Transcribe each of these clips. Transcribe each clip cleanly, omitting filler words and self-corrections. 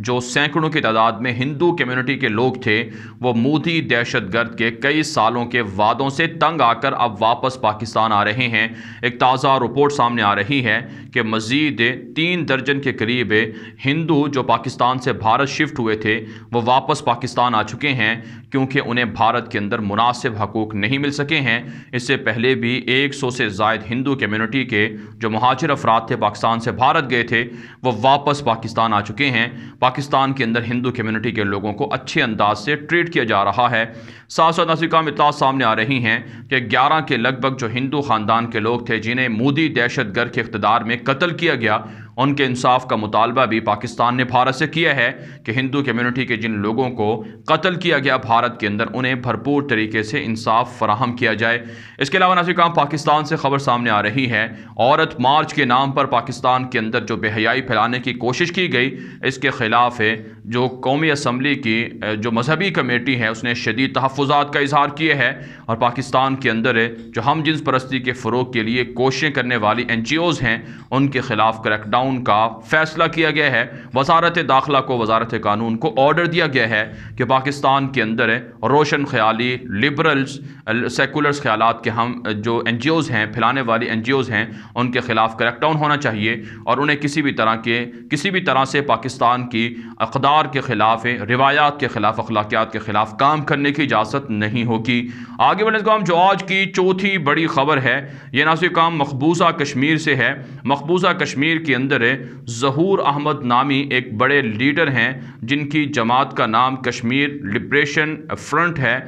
جو سینکڑوں کی تعداد میں ہندو کمیونٹی کے لوگ تھے وہ مودی دہشت گرد کے کئی سالوں کے وعدوں سے تنگ آ کر اب واپس پاکستان آ رہے ہیں۔ ایک تازہ رپورٹ سامنے آ رہی ہے کہ مزید 3 درجن کے قریب ہندو جو پاکستان سے بھارت شفٹ ہوئے تھے وہ واپس پاکستان آ چکے ہیں، کیونکہ انہیں بھارت کے اندر مناسب حقوق نہیں مل سکے ہیں۔ اس سے پہلے بھی 100 سے زائد ہندو کمیونٹی کے جو مہاجر افراد تھے پاکستان سے بھارت گئے تھے وہ واپس پاکستان آ چکے ہیں۔ پاکستان کے اندر ہندو کمیونٹی کے لوگوں کو اچھے انداز سے ٹریٹ کیا جا رہا ہے۔ ساتھ ساتھ ناسکام اطلاعات سامنے آ رہی ہیں کہ 11 کے لگ بھگ جو ہندو خاندان کے لوگ تھے جنہیں مودی دہشت گرد کے اقتدار میں قتل کیا گیا، ان کے انصاف کا مطالبہ بھی پاکستان نے بھارت سے کیا ہے کہ ہندو کمیونٹی کے جن لوگوں کو قتل کیا گیا بھارت کے اندر انہیں بھرپور طریقے سے انصاف فراہم کیا جائے۔ اس کے علاوہ ناظرین پاکستان سے خبر سامنے آ رہی ہے، عورت مارچ کے نام پر پاکستان کے اندر جو بے حیائی پھیلانے کی کوشش کی گئی اس کے خلاف جو قومی اسمبلی کی جو مذہبی کمیٹی ہے اس نے شدید تحفظات کا اظہار کیا ہے، اور پاکستان کے اندر جو ہم جنس پرستی کے فروغ کے لیے کوششیں کرنے والی NGOs ہیں ان کے خلاف کریک ڈاؤن کا فیصلہ کیا گیا ہے۔ وزارت داخلہ کو وزارت قانون کو آرڈر دیا گیا ہے کہ پاکستان کے اندر روشن خیالی لبرلز سیکولرز خیالات کے ہم جو NGOs ہیں پھیلانے والی NGOs ہیں ان کے خلاف کریک ڈاؤن ہونا چاہیے، اور انہیں کسی بھی طرح سے پاکستان کی اقدار کے خلاف، روایات کے خلاف، اخلاقیات کے خلاف کام کرنے کی اجازت نہیں ہوگی۔ آگے بڑھنے کا جو آج کی چوتھی بڑی خبر ہے یہ ناظرین کام مقبوضہ کشمیر سے ہے۔ مقبوضہ کشمیر کے اندر ظہور احمد نامی ایک بڑے لیڈر ہیں جن کی جماعت کا نام کشمیر لبریشن فرنٹ ہے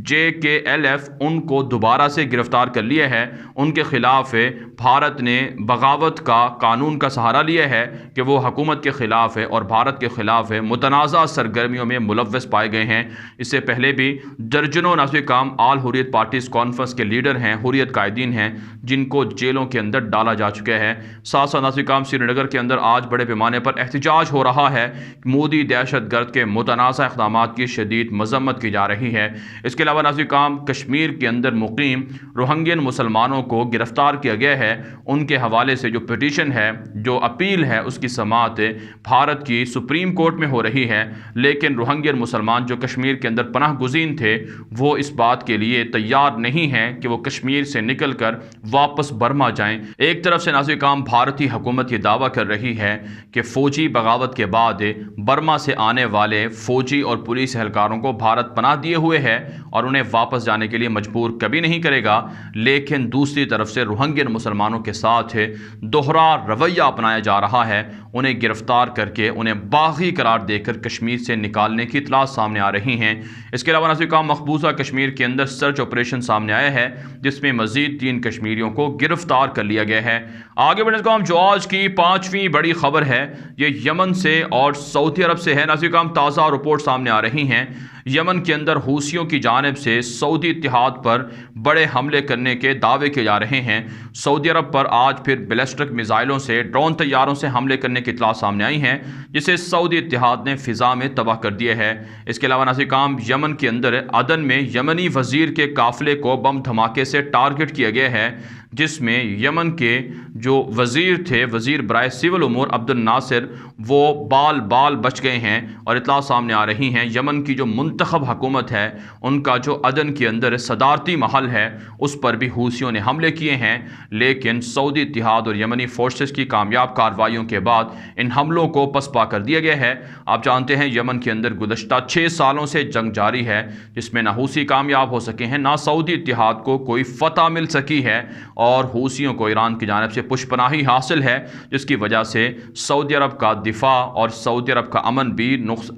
JKLF، ان کو دوبارہ سے گرفتار کر لیا ہے۔ ان کے خلاف بھارت نے بغاوت کا قانون کا سہارا لیا ہے کہ وہ حکومت کے خلاف اور بھارت کے خلاف متنازع سرگرمیوں میں ملوث پائے گئے ہیں۔ اس سے پہلے بھی درجنوں ناظرین کام آل حریت پارٹیز کانفرنس کے لیڈر ہیں، حریت قائدین ہیں جن کو جیلوں کے اندر ڈالا جا چکا ہے۔ ساتھ ساتھ ناظرین کام سری نگر کے اندر آج بڑے پیمانے پر احتجاج ہو رہا ہے، مودی دہشت گرد کے متنازع اقدامات کی شدید مذمت کی جا رہی ہے۔ اس کے علاوہ ناظرین کام کشمیر کے اندر مقیم روہنگین مسلمانوں کو گرفتار کیا گیا ہے، ان کے حوالے سے جو پٹیشن ہے، جو اپیل ہے، اس کی سماعت بھارت کی سپریم کورٹ میں ہو رہی ہے، لیکن روہنگین مسلمان جو کشمیر کے اندر پناہ گزین تھے وہ اس بات کے لیے تیار نہیں ہیں کہ وہ کشمیر سے نکل کر واپس برما جائیں۔ ایک طرف سے ناظرین کام بھارتی حکومت یہ دعویٰ کر رہی ہے کہ فوجی بغاوت کے بعد برما سے آنے والے فوجی اور پولیس اہلکاروں کو بھارت پناہ دیے ہوئے ہے اور انہیں واپس جانے کے لیے مجبور کبھی نہیں کرے گا، لیکن دوسری طرف سے روہنگین مسلمانوں کے ساتھ دوہرا رویہ اپنایا جا رہا ہے، انہیں گرفتار کر کے انہیں باغی قرار دے کر کشمیر سے نکالنے کی اطلاعات سامنے آ رہی ہیں۔ اس کے علاوہ ناظرین مقبوضہ کشمیر کے اندر سرچ آپریشن سامنے آیا ہے جس میں مزید 3 کشمیریوں کو گرفتار کر لیا گیا ہے۔ آگے بڑھنے کا جو آج کی 5ویں بڑی خبر ہے یہ یمن سے اور سعودی عرب سے ہے۔ ناظرین تازہ رپورٹ سامنے آ رہی ہیں، یمن کے اندر حوثیوں کی جانب سے سعودی اتحاد پر بڑے حملے کرنے کے دعوے کیے جا رہے ہیں۔ سعودی عرب پر آج پھر بیلسٹک میزائلوں سے، ڈرون طیاروں سے حملے کرنے کی اطلاع سامنے آئی ہیں جسے سعودی اتحاد نے فضا میں تباہ کر دیا ہے۔ اس کے علاوہ ناظرین یمن کے اندر عدن میں یمنی وزیر کے قافلے کو بم دھماکے سے ٹارگٹ کیا گیا ہے، جس میں یمن کے جو وزیر تھے، وزیر برائے سول امور عبد الناصر، وہ بال بچ گئے ہیں، اور اطلاع سامنے آ رہی ہیں یمن کی جو منتخب حکومت ہے ان کا جو عدن کے اندر صدارتی محل ہے اس پر بھی حوثیوں نے حملے کیے ہیں، لیکن سعودی اتحاد اور یمنی فورسز کی کامیاب کارروائیوں کے بعد ان حملوں کو پسپا کر دیا گیا ہے۔ آپ جانتے ہیں یمن کے اندر گزشتہ 6 سالوں سے جنگ جاری ہے جس میں نہ حوثی کامیاب ہو سکے ہیں، نہ سعودی اتحاد کو کوئی فتح مل سکی ہے، اور حوثیوں کو ایران کی جانب سے پشت پناہی حاصل ہے، جس کی وجہ سے سعودی عرب کا دفاع اور سعودی عرب کا امن بھی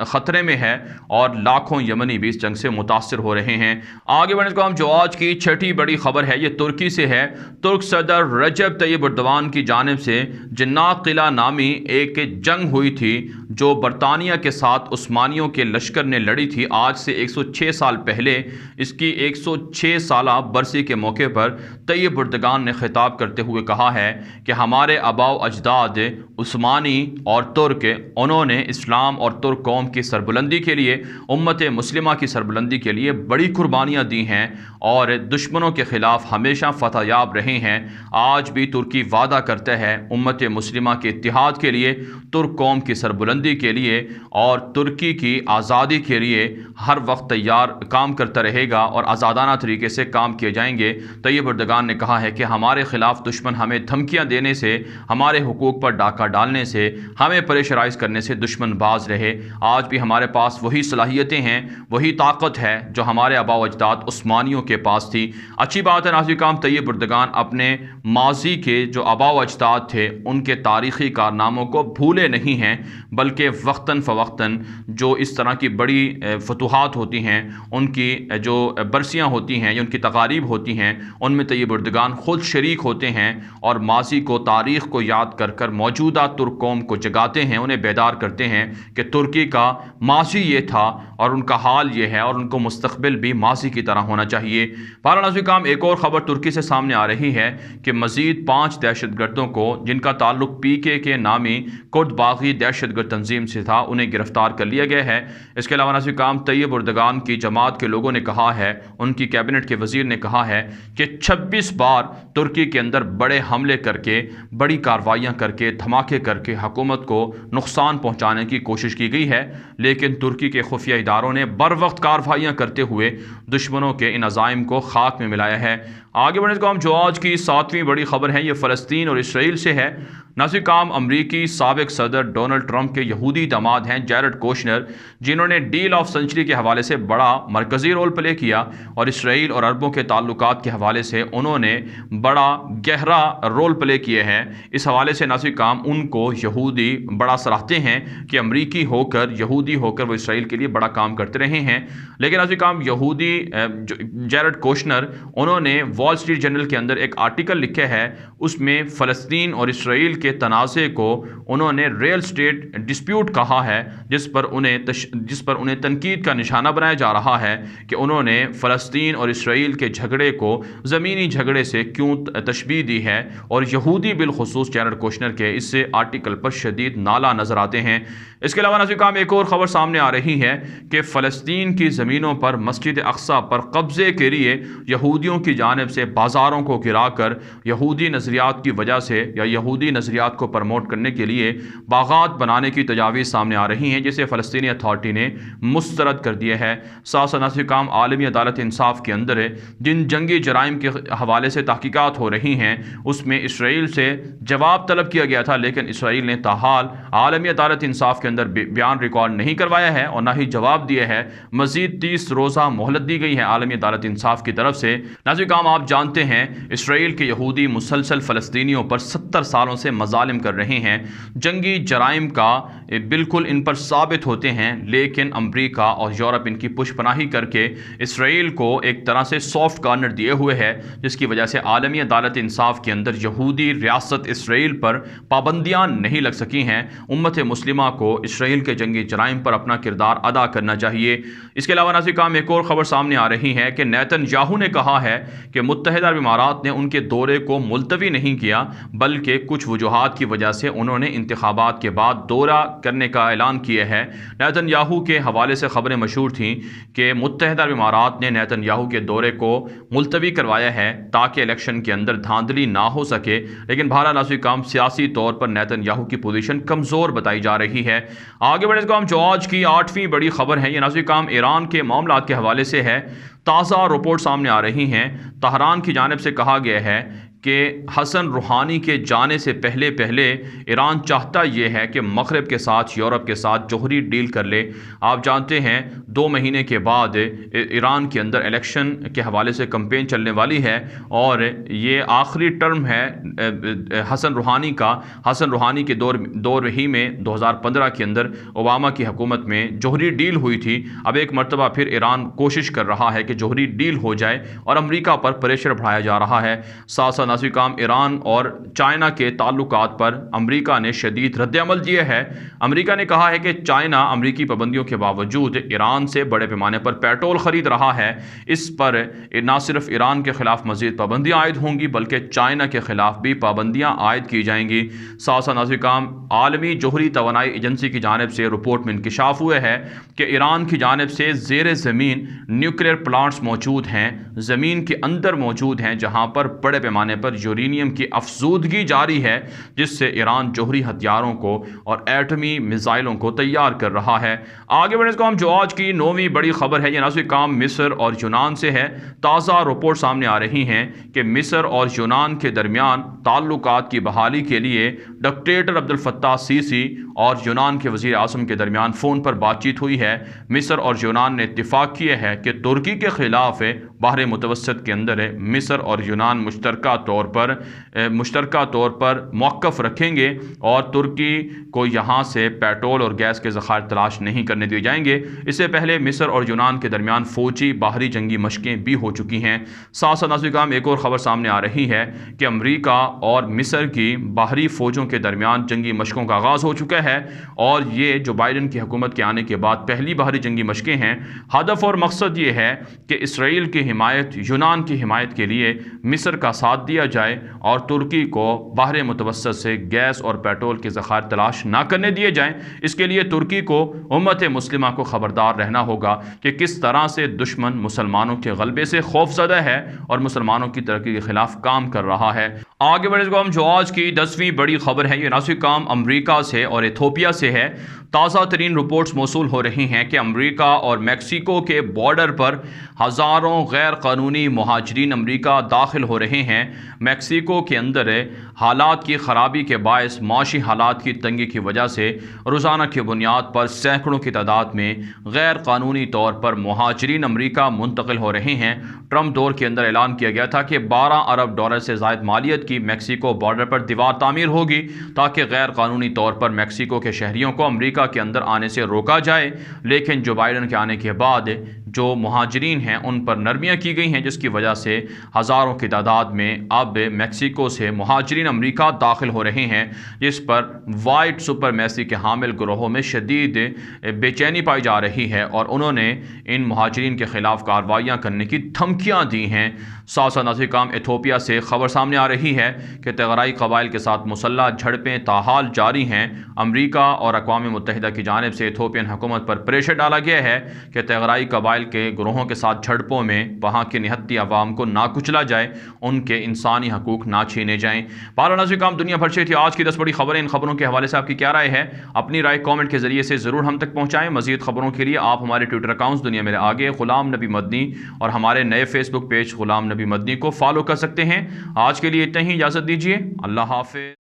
خطرے میں ہے، اور لاکھوں یمنی بھی اس جنگ سے متاثر ہو رہے ہیں۔ آگے بڑھنے کو ہم جو آج کی 6ٹھی بڑی خبر ہے یہ ترکی سے ہے۔ ترک صدر رجب طیب اردوان کی جانب سے جناح قلعہ نامی ایک جنگ ہوئی تھی جو برطانیہ کے ساتھ عثمانیوں کے لشکر نے لڑی تھی آج سے 106 سال پہلے۔ اس کی 106 سالہ برسی کے موقع پر طیب اردوان اردگان نے خطاب کرتے ہوئے کہا ہے کہ ہمارے آباء و اجداد عثمانی اور ترک، انہوں نے اسلام اور ترک قوم کی سربلندی کے لیے، امت مسلمہ کی سربلندی کے لیے بڑی قربانیاں دی ہیں اور دشمنوں کے خلاف ہمیشہ فتح یاب رہے ہیں۔ آج بھی ترکی وعدہ کرتا ہے امت مسلمہ کے اتحاد کے لیے، ترک قوم کی سربلندی کے لیے اور ترکی کی آزادی کے لیے ہر وقت تیار کام کرتا رہے گا اور آزادانہ طریقے سے کام کیے جائیں گے۔ طیب اردگان نے کہا ہے کہ ہمارے خلاف دشمن ہمیں دھمکیاں دینے سے، ہمارے حقوق پر ڈاکہ ڈالنے سے، ہمیں پریشرائز کرنے سے دشمن باز رہے۔ آج بھی ہمارے پاس وہی صلاحیتیں ہیں، وہی طاقت ہے جو ہمارے آباء و اجداد عثمانیوں کے پاس تھی۔ اچھی بات ہے ناظرین کرام، طیب اردگان اپنے ماضی کے جو آباء و اجداد تھے ان کے تاریخی کارناموں کو بھولے نہیں ہیں، بلکہ وقتاً فوقتاً جو اس طرح کی بڑی فتوحات ہوتی ہیں، ان کی جو برسیاں ہوتی ہیں یا ان کی تقاریب ہوتی ہیں، ان میں طیب اردگان خود شریک ہوتے ہیں اور ماضی کو، تاریخ کو یاد کر کر موجودہ ترک قوم کو جگاتے ہیں، انہیں بیدار کرتے ہیں کہ ترکی کا ماضی یہ تھا اور ان کا حال یہ ہے اور ان کو مستقبل بھی ماضی کی طرح ہونا چاہیے۔ بہرحال ناظرین کرام، ایک اور خبر ترکی سے سامنے آ رہی ہے کہ مزید 5 دہشت گردوں کو جن کا تعلق PKK نامی کرد باغی دہشت گرد تنظیم سے تھا، انہیں گرفتار کر لیا گیا ہے۔ اس کے علاوہ ناظرین کرام، طیب اردگان کی جماعت کے لوگوں نے کہا ہے، ان کی کیبنٹ کے وزیر نے کہا ہے کہ 26 بار ترکی کے اندر بڑے حملے کر کے، بڑی کارروائیاں کر کے، دھماکے کر کے حکومت کو نقصان پہنچانے کی کوشش کی گئی ہے، لیکن ترکی کے خفیہ اداروں نے بر وقت کارروائیاں کرتے ہوئے دشمنوں کے ان عزائم کو خاک میں ملایا ہے۔ آگے بڑھنے کو ہم جو آج کی 7ویں بڑی خبر ہے، یہ فلسطین اور اسرائیل سے ہے۔ ناظرین کرام، امریکی سابق صدر ڈونلڈ ٹرمپ کے یہودی داماد ہیں جیرڈ کوشنر، جنہوں نے ڈیل آف سنچری کے حوالے سے بڑا مرکزی رول پلے کیا اور اسرائیل اور عربوں کے تعلقات کے حوالے سے انہوں نے بڑا گہرا رول پلے کیا ہے۔ اس حوالے سے ناظرین کرام، ان کو یہودی بڑا سراہتے ہیں کہ امریکی ہو کر، یہودی ہو کر وہ اسرائیل کے لیے بڑا کام کرتے رہے ہیں۔ لیکن ناظرین کرام، یہودی جیرڈ کوشنر، انہوں نے وال اسٹریٹ جرنل کے اندر ایک آرٹیکل لکھا ہے، اس میں فلسطین اور اسرائیل کے تنازع کو انہوں نے ریل اسٹیٹ ڈسپیوٹ کہا ہے، جس پر انہیں تنقید کا نشانہ بنایا جا رہا ہے کہ انہوں نے فلسطین اور اسرائیل کے جھگڑے کو زمینی جھگڑے سے کیوں تشبیہ دی ہے، اور یہودی بالخصوص جیرڈ کوشنر کے اس آرٹیکل پر شدید نالا نظر آتے ہیں۔ اس کے علاوہ ناظرین کرام، ایک اور خبر سامنے آ رہی ہے کہ فلسطین کی زمینوں پر مسجد اقصی پر قبضے کے لیے یہودیوں کی جانب سے بازاروں کو گرا کر یہودی نظریات کی وجہ سے یا یہودی نظریات کو پروموٹ کرنے کے لیے باغات بنانے کی تجاویز سامنے آ رہی ہیں، جسے فلسطینی اتھارٹی نے مسترد کر دیا ہے۔ ساتھ ساتھ ناظرین کرام، عالمی عدالت انصاف کے اندر جن جنگی جرائم کے حوالے سے تحقیقات ہو رہی ہیں، اس میں اسرائیل سے جواب طلب کیا گیا تھا، لیکن اسرائیل نے تاحال عالمی عدالت انصاف کے اندر بیان ریکارڈ نہیں کروایا ہے اور نہ ہی جواب دیا ہے۔ مزید 30 روزہ مہلت دی گئی ہے عالمی عدالت انصاف کی طرف سے۔ ناظرین کرام، آپ جانتے ہیں اسرائیل کے یہودی مسلسل فلسطینیوں پر 70 سالوں سے مظالم کر رہے ہیں، جنگی جرائم کا بالکل ان پر ثابت ہوتے ہیں، لیکن امریکہ اور یورپ ان کی پشت پناہی کر کے اسرائیل کو ایک طرح سے سافٹ کارنر دیے ہوئے ہے، جس کی وجہ سے عالمی عدالت انصاف کے اندر یہودی ریاست اسرائیل پر پابندیاں نہیں لگ سکی ہیں۔ امت مسلمہ کو اسرائیل کے جنگی جرائم پر اپنا کردار ادا کرنا چاہیے۔ اس کے علاوہ ناظرین کرام، ایک اور خبر سامنے آ رہی ہے کہ نیتن یاہو نے کہا ہے کہ متحدہ عرب امارات نے ان کے دورے کو ملتوی نہیں کیا، بلکہ کچھ وجوہات کی وجہ سے انہوں نے انتخابات کے بعد دورہ کرنے کا اعلان کیا ہے۔ نیتن یاہو کے حوالے سے خبریں مشہور تھیں کہ متحدہ عرب امارات نے نیتن یاہو کے دورے کو ملتوی کروایا ہے تاکہ الیکشن کے اندر دھاندلی نہ ہو سکے، لیکن بہرحال ناظرین کرام، سیاسی طور پر نیتن یاہو کی پوزیشن کمزور بتائی جا رہی ہے۔ آگے بڑھنے کو ہم جو آج کی 8ویں بڑی خبر ہے، یہ ناظرین کرام ایران کے معاملات کے حوالے سے ہے۔ تازہ رپورٹ سامنے آ رہی ہیں، طہران کی جانب سے کہا گیا ہے کہ حسن روحانی کے جانے سے پہلے ایران چاہتا یہ ہے کہ مغرب کے ساتھ، یورپ کے ساتھ جوہری ڈیل کر لے۔ آپ جانتے ہیں 2 مہینے کے بعد ایران کے اندر الیکشن کے حوالے سے کمپین چلنے والی ہے اور یہ آخری ٹرم ہے حسن روحانی کا۔ حسن روحانی کے دور ہی میں 2015 کے اندر اوباما کی حکومت میں جوہری ڈیل ہوئی تھی۔ اب ایک مرتبہ پھر ایران کوشش کر رہا ہے کہ جوہری ڈیل ہو جائے اور امریکہ پر پریشر بڑھایا جا رہا ہے۔ ساتھ ساتھ ناظرین کرام ایران اور چائنا کے تعلقات پر امریکہ نے شدید رد عمل دیا ہے۔ امریکہ نے کہا ہے کہ چائنا امریکی پابندیوں کے باوجود ایران سے بڑے پیمانے پر پیٹرول خرید رہا ہے۔ اس پر نہ صرف ایران کے خلاف مزید پابندیاں عائد ہوں گی بلکہ چائنا کے خلاف بھی پابندیاں عائد کی جائیں گی۔ ساتھ ناظرین کرام عالمی جوہری توانائی ایجنسی کی جانب سے رپورٹ میں انکشاف ہوا ہے کہ ایران کی جانب سے زیر زمین نیوکلیئر پلانٹس موجود ہیں، زمین کے اندر موجود ہیں، جہاں پر بڑے پیمانے پر یورینیم کی افزودگی جاری ہے، جس سے ایران جوہری ہتھیاروں کو اور ایٹمی میزائلوں کو تیار کر رہا ہے۔ آگے بڑھنے کو ہم جو آج کی 9ویں بڑی خبر ہے، یہ ناظرین کرام مصر اور یونان سے ہے۔ تازہ رپورٹ سامنے آ رہی ہیں کہ مصر اور یونان کے درمیان تعلقات کی بحالی کے لیے ڈکٹیٹر عبد الفتاح سیسی اور یونان کے وزیر اعظم کے درمیان فون پر بات چیت ہوئی ہے۔ مصر اور یونان نے اتفاق کیا ہے کہ ترکی کے خلاف بحر متوسط کے اندر مصر اور یونان مشترکہ طور پر موقف رکھیں گے اور ترکی کو یہاں سے پیٹرول اور گیس کے ذخائر تلاش نہیں کرنے دیے جائیں گے۔ اس سے پہلے مصر اور یونان کے درمیان فوجی باہری جنگی مشقیں بھی ہو چکی ہیں۔ ساتھ ساتھ ناظرین کرام ایک اور خبر سامنے آ رہی ہے کہ امریکہ اور مصر کی باہری فوجوں کے درمیان جنگی مشقوں کا آغاز ہو چکا ہے اور یہ جو بائیڈن کی حکومت کے آنے کے بعد پہلی باہری جنگی مشقیں ہیں۔ ہدف اور مقصد یہ ہے کہ اسرائیل کی حمایت، یونان کی حمایت کے لیے مصر کا ساتھ دیا جائے اور ترکی کو بحر متوسط سے گیس اور پیٹرول کے ذخائر تلاش نہ کرنے دیے جائیں۔ اس کے لیے ترکی کو امت مسلمہ کو خبردار رہنا ہوگا کہ کس طرح سے دشمن مسلمانوں کے غلبے سے خوف زدہ ہے اور مسلمانوں کی ترقی کے خلاف کام کر رہا ہے۔ آگے بڑھنے کو ہم جو آج کی 10ویں بڑی خبر ہے، یہ ناظرین کرام امریکہ سے اور ایتھوپیا سے ہے۔ تازہ ترین رپورٹس موصول ہو رہی ہیں کہ امریکہ اور میکسیکو کے بارڈر پر ہزاروں غیر قانونی مہاجرین امریکہ داخل ہو رہے ہیں۔ میکسیکو کے اندر حالات کی خرابی کے باعث معاشی حالات کی تنگی کی وجہ سے روزانہ کی بنیاد پر سینکڑوں کی تعداد میں غیر قانونی طور پر مہاجرین امریکہ منتقل ہو رہے ہیں۔ ٹرمپ دور کے اندر اعلان کیا گیا تھا کہ $12 ارب سے زائد مالیت کی میکسیکو بارڈر پر دیوار تعمیر ہوگی تاکہ غیر قانونی طور پر میکسیکو کے شہریوں کو امریکہ کے اندر آنے سے روکا جائے، لیکن جو بائیڈن کے آنے کے بعد جو مہاجرین ہیں ان پر نرمیاں کی گئی ہیں، جس کی وجہ سے ہزاروں کی تعداد میں اب میکسیکو سے مہاجرین امریکہ داخل ہو رہے ہیں، جس پر وائٹ سپرمیسی کے حامل گروہوں میں شدید بے چینی پائی جا رہی ہے اور انہوں نے ان مہاجرین کے خلاف کارروائیاں کرنے کی دھمکیاں دی ہیں۔ ساتھ ساتھ ناظرین کرام ایتھوپیا سے خبر سامنے آ رہی ہے کہ تغرائی قبائل کے ساتھ مسلح جھڑپیں تاحال جاری ہیں۔ امریکہ اور اقوام متحدہ کی جانب سے ایتھوپین حکومت پر پریشر ڈالا گیا ہے کہ تغرائی قبائل کے گروہوں کے ساتھ جھڑپوں میں وہاں کے نہتی عوام کو نہ کچلا جائے، ان کے انسانی حقوق نہ چھینے جائیں۔ بہرحال ناظرین کرام دنیا بھر سے تھی آج کی 10 بڑی خبریں۔ ان خبروں کے حوالے سے آپ کی کیا رائے ہے؟ اپنی رائے کامنٹ کے ذریعے سے ضرور ہم تک پہنچائیں۔ مزید خبروں کے لیے آپ ہمارے ٹویٹر اکاؤنٹس دنیا میرے آگے، غلام نبی مدنی اور ہمارے نئے فیس بک پیج غلام نبی مدنی کو فالو کر سکتے ہیں۔ آج کے لیے اتنا ہی، اجازت دیجیے، اللہ حافظ۔